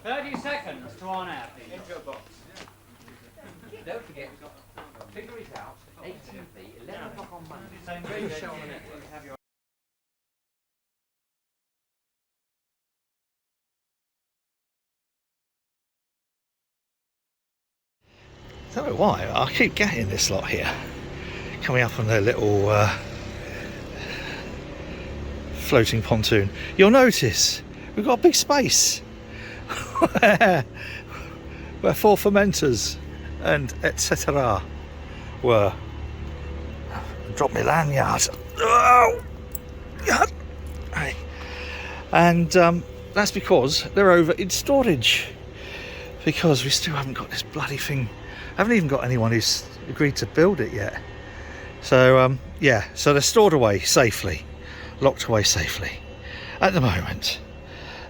30 seconds to on air, please. Intro box. Don't forget, figure it out, 18th, 11 o'clock on Monday. Same Great day. show on the network. Have your I don't know why, I keep getting this lot here. Coming up on their little floating pontoon. You'll notice we've got a big space where four fermenters and etc. were. Drop my lanyard. Oh! Yeah. Right. And that's because they're over in storage. Because we still haven't got this bloody thing. Haven't even got anyone who's agreed to build it yet. So yeah, so they're stored away safely, locked away safely at the moment.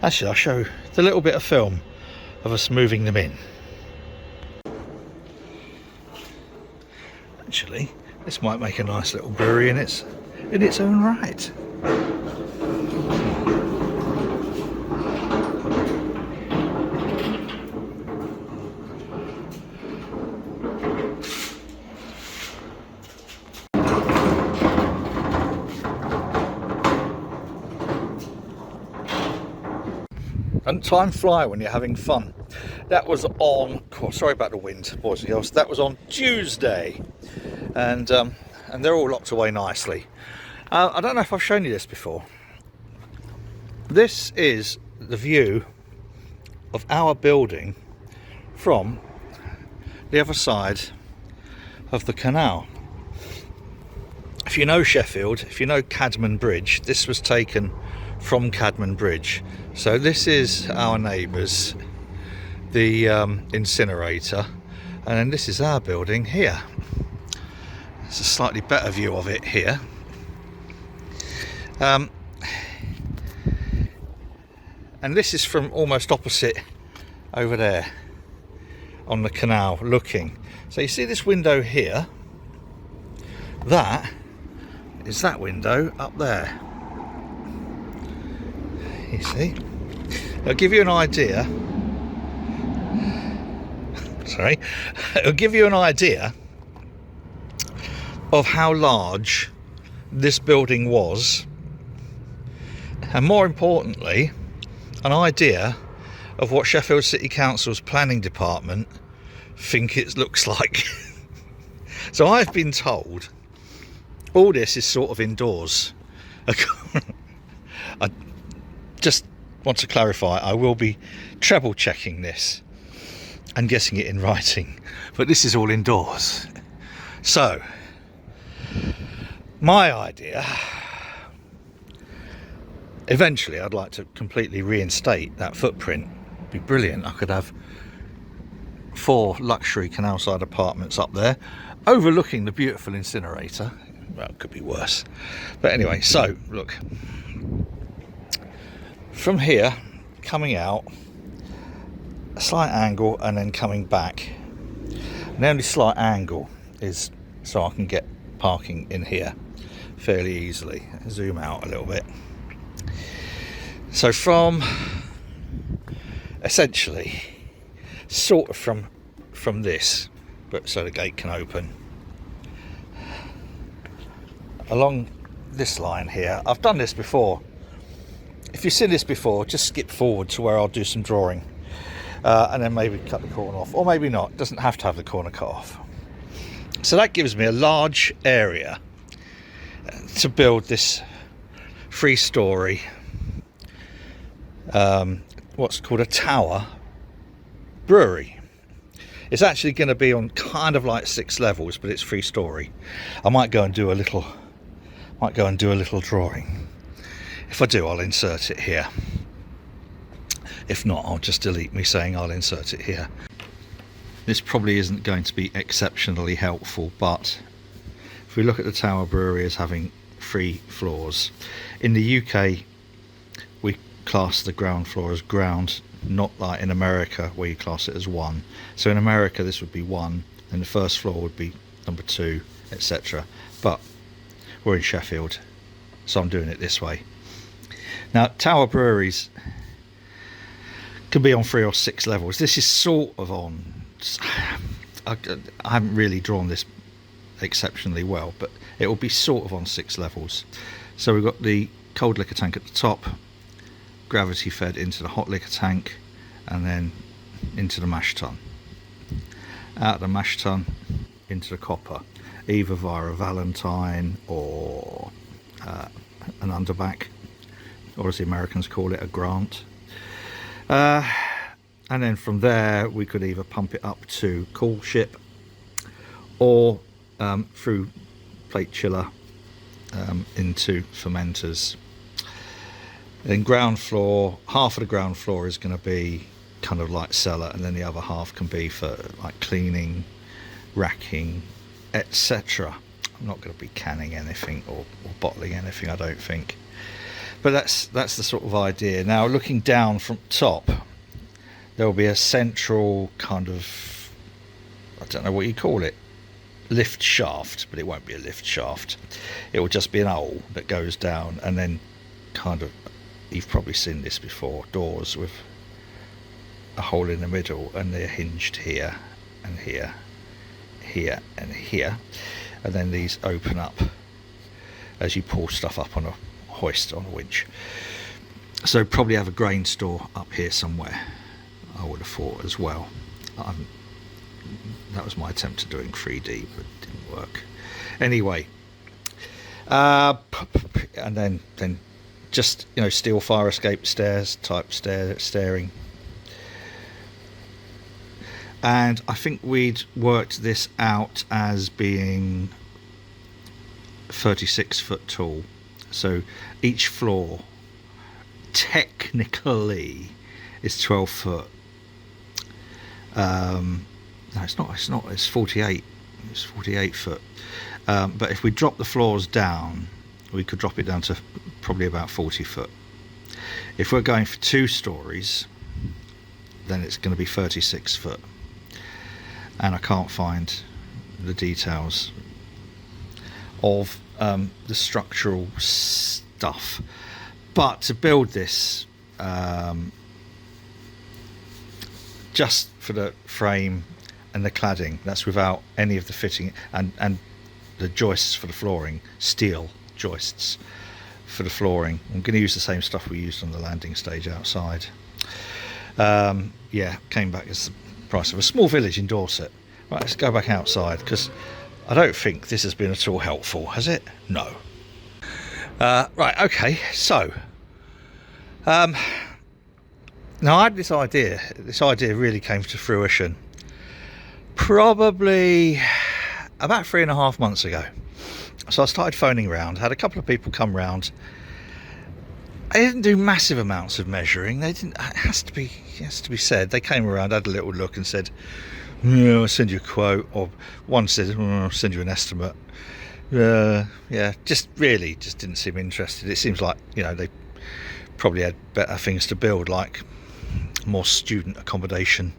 Actually, I'll show the little bit of film of us moving them in. Actually, this might make a nice little brewery in its own right. And time fly when you're having fun. That was on, sorry about the wind, boys and girls. That was on Tuesday, and they're all locked away nicely. I don't know if I've shown you this before. This is the view of our building from the other side of the canal. If you know Sheffield, if you know Cadman Bridge, this was taken from Cadman Bridge. So this is our neighbours, the incinerator, and then this is our building here. It's a slightly better view of it here. And this is from almost opposite over there on the canal looking. So you see this window here, that is that window up there. You see, it'll give you an idea. Sorry, it'll give you an idea of how large this building was, and more importantly, an idea of what Sheffield City Council's planning department think it looks like. So I've been told all this is sort of indoors. I just want to clarify, I will be treble checking this and getting it in writing, but this is all indoors. So my idea, eventually I'd like to completely reinstate that footprint. It'd be brilliant. I could have 4 luxury canal side apartments up there overlooking the beautiful incinerator. Well, it could be worse, but anyway, so look, from here coming out a slight angle and then coming back, and the only slight angle is so I can get parking in here fairly easily. Zoom out a little bit. So from essentially sort of from this, but so the gate can open along this line here. I've done this before. If you've seen this before, just skip forward to where I'll do some drawing, and then maybe cut the corner off, or maybe not. It doesn't have to have the corner cut off. So that gives me a large area to build this 3-storey what's called a tower brewery. It's actually going to be on kind of like 6 levels, but it's 3-storey. I might go and do a little drawing. If I do, I'll insert it here. If not, I'll just delete me saying I'll insert it here. This probably isn't going to be exceptionally helpful, but if we look at the Tower Brewery as having 3 floors, in the UK we class the ground floor as ground, not like in America where you class it as 1. So in America this would be 1, and the first floor would be number 2, etc. But we're in Sheffield, so I'm doing it this way. Now, Tower Breweries can be on 3 or 6 levels. This is sort of on, I haven't really drawn this exceptionally well, but it will be sort of on 6 levels. So we've got the cold liquor tank at the top, gravity fed into the hot liquor tank, and then into the mash tun. Out of the mash tun into the copper, either via a Valentine or an underback, or as the Americans call it, a grant. And then from there we could either pump it up to cool ship or through plate chiller into fermenters. Then ground floor, half of the ground floor is going to be kind of like cellar, and then the other half can be for like cleaning, racking, etc. I'm not going to be canning anything or bottling anything, I don't think. But that's the sort of idea. Now looking down from top, there will be a central kind of, I don't know what you call it, lift shaft, but it won't be a lift shaft. It will just be an hole that goes down, and then kind of, you've probably seen this before, doors with a hole in the middle, and they're hinged here and here, here and here, and then these open up as you pull stuff up on a hoist on a winch. So probably have a grain store up here somewhere, I would have thought as well. That was my attempt at doing 3D, but it didn't work. Anyway, and then just, you know, steel fire escape stairs type steering. And I think we'd worked this out as being 36 foot tall. So each floor technically is 12 foot. No, it's not, it's 48. It's 48 foot. But if we drop the floors down, we could drop it down to probably about 40 foot. If we're going for 2 stories, then it's going to be 36 foot. And I can't find the details of the structural stuff. But to build this, just for the frame and the cladding, that's without any of the fitting and the joists for the flooring, steel joists for the flooring. I'm going to use the same stuff we used on the landing stage outside. Yeah, came back as the price of a small village in Dorset. Right, let's go back outside, because I don't think this has been at all helpful, has it? No. Right, okay, so now I had this idea really came to fruition probably about 3.5 months ago. So I started phoning around, had a couple of people come round. I didn't do massive amounts of measuring. They didn't. It has to be said. They came around, had a little look, and said, "I'll send you a quote." Or one said, "I'll send you an estimate." Yeah, just didn't seem interested. It seems like, you know, they probably had better things to build, like more student accommodation.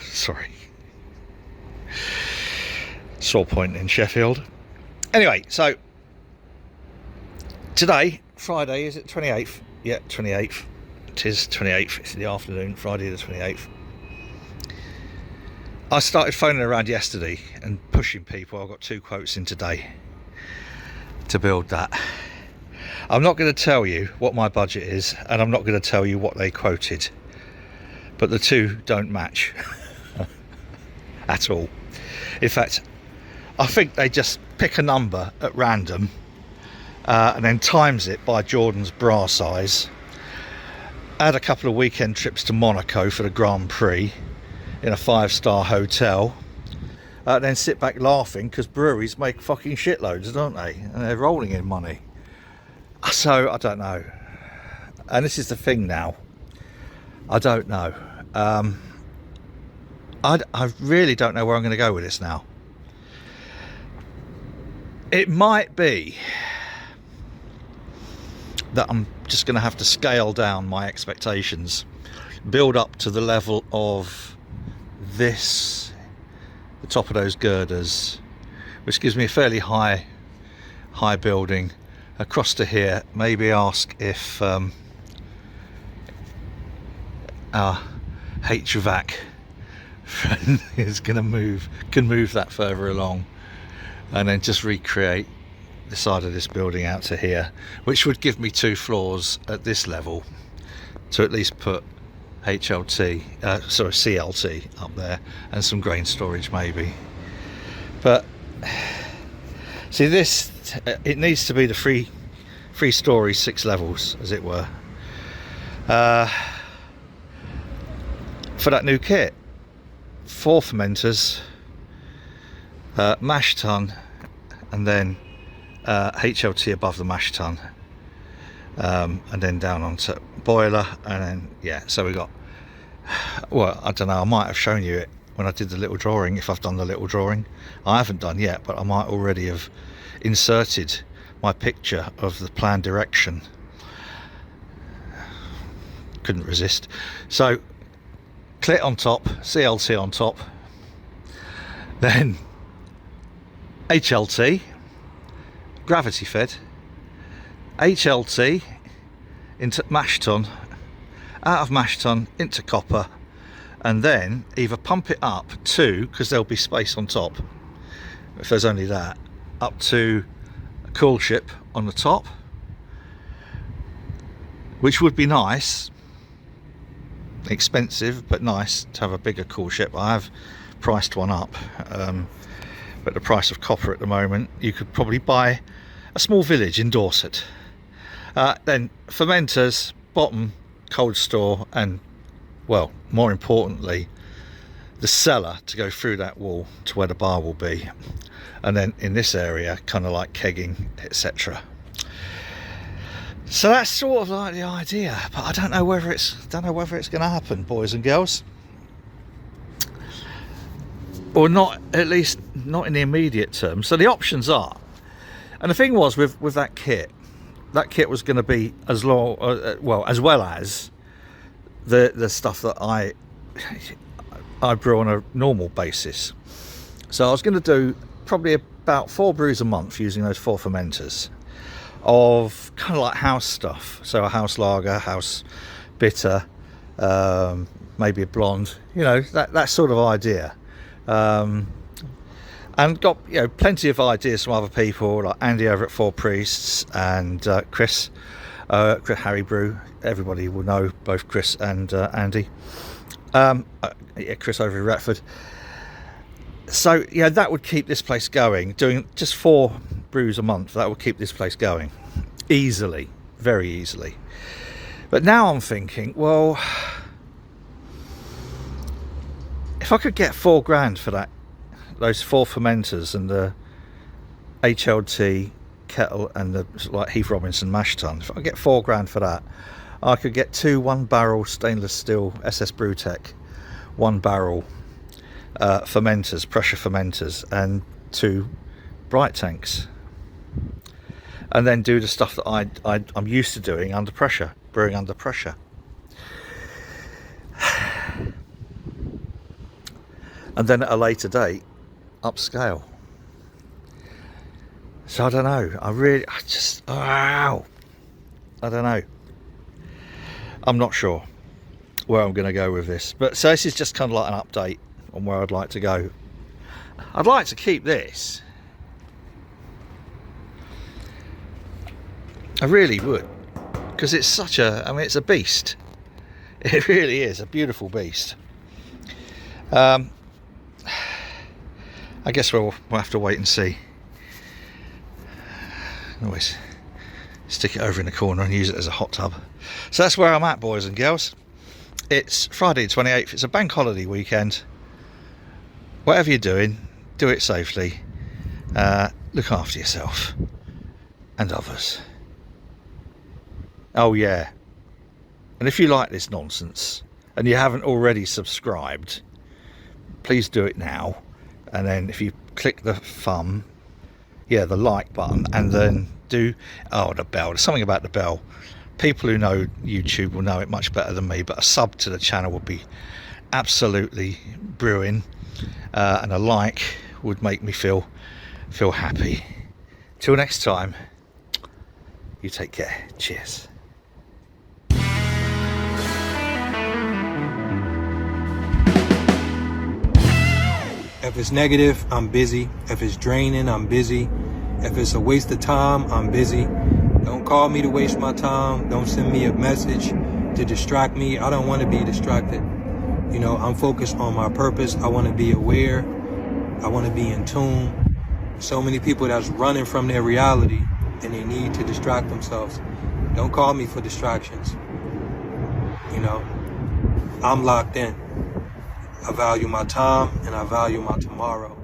Sorry, sore point in Sheffield. Anyway, so today, Friday, is it 28th? Yeah, 28th. It is 28th. It's in the afternoon, Friday the 28th. I started phoning around yesterday and pushing people. I've got 2 quotes in today to build that. I'm not going to tell you what my budget is, and I'm not going to tell you what they quoted, but the 2 don't match at all. In fact, I think they just pick a number at random and then times it by Jordan's bra size. Add a couple of weekend trips to Monaco for the Grand Prix in a 5-star hotel, then sit back laughing because breweries make fucking shitloads, don't they? And they're rolling in money. So I don't know, and this is the thing now, I don't know. I really don't know where I'm going to go with this now. It might be that I'm just going to have to scale down my expectations, build up to the level of this, the top of those girders, which gives me a fairly high building, across to here. Maybe ask if our HVAC friend is going to can move that further along, and then just recreate the side of this building out to here, which would give me 2 floors at this level to at least put CLT up there, and some grain storage maybe. But see, this, it needs to be the three stories, 6 levels, as it were, for that new kit. 4 fermenters, mash tun, and then HLT above the mash tun, and then down onto boiler, and then yeah. So we got, well, I don't know, I might have shown you it when I did the little drawing, if I've done the little drawing. I haven't done yet, but I might already have inserted my picture of the planned direction. Couldn't resist. So clit on top, CLT on top, then HLT, gravity fed, HLT into mash tun, out of mash tun into copper, and then either pump it up to, because there'll be space on top if there's only that, up to a cool ship on the top, which would be nice. Expensive, but nice to have a bigger cool ship. I have priced one up, but the price of copper at the moment, you could probably buy a small village in Dorset. Then fermenters, bottom, cold store, and, well, more importantly, the cellar to go through that wall to where the bar will be, and then in this area, kind of like kegging, etc. So that's sort of like the idea, but I don't know whether it's going to happen, boys and girls, or not. At least not in the immediate term. So the options are, and the thing was with that kit was going to be as long, as well as the stuff that I brew on a normal basis. So I was going to do probably about 4 brews a month using those 4 fermenters of kind of like house stuff. So a house lager, house bitter, maybe a blonde, you know, that sort of idea. And got, you know, plenty of ideas from other people, like Andy over at 4 Priests, and Chris Harry Brew. Everybody will know both Chris and Andy. Yeah, Chris over in Retford. So yeah, that would keep this place going. Doing just 4 brews a month, that would keep this place going easily, very easily. But now I'm thinking, well, if I could get £4 for those 4 fermenters and the HLT kettle and the like Heath Robinson mash tun, if I get £4 for that, I could get 2 1-barrel stainless steel SS Brewtech 1-barrel fermenters, pressure fermenters, and 2 bright tanks, and then do the stuff that I'm used to doing under pressure, brewing under pressure. And then at a later date, upscale. So I don't know. I don't know. I'm not sure where I'm going to go with this. But so this is just kind of like an update on where I'd like to go. I'd like to keep this. I really would, because it's such a, I mean, it's a beast. It really is a beautiful beast. I guess we'll have to wait and see. Always stick it over in the corner and use it as a hot tub. So that's where I'm at, boys and girls. It's Friday the 28th. It's a bank holiday weekend. Whatever you're doing, do it safely. Look after yourself and others. Oh yeah, and if you like this nonsense and you haven't already subscribed, please do it now. And then if you click the thumb, yeah, the like button, and then do, oh, the bell. There's something about the bell. People who know YouTube will know it much better than me, but a sub to the channel would be absolutely brewing, and a like would make me feel happy. Till next time, you take care. Cheers. If it's negative, I'm busy. If it's draining, I'm busy. If it's a waste of time, I'm busy. Don't call me to waste my time. Don't send me a message to distract me. I don't want to be distracted. You know, I'm focused on my purpose. I want to be aware. I want to be in tune. So many people that's running from their reality and they need to distract themselves. Don't call me for distractions. You know, I'm locked in. I value my time and I value my tomorrow.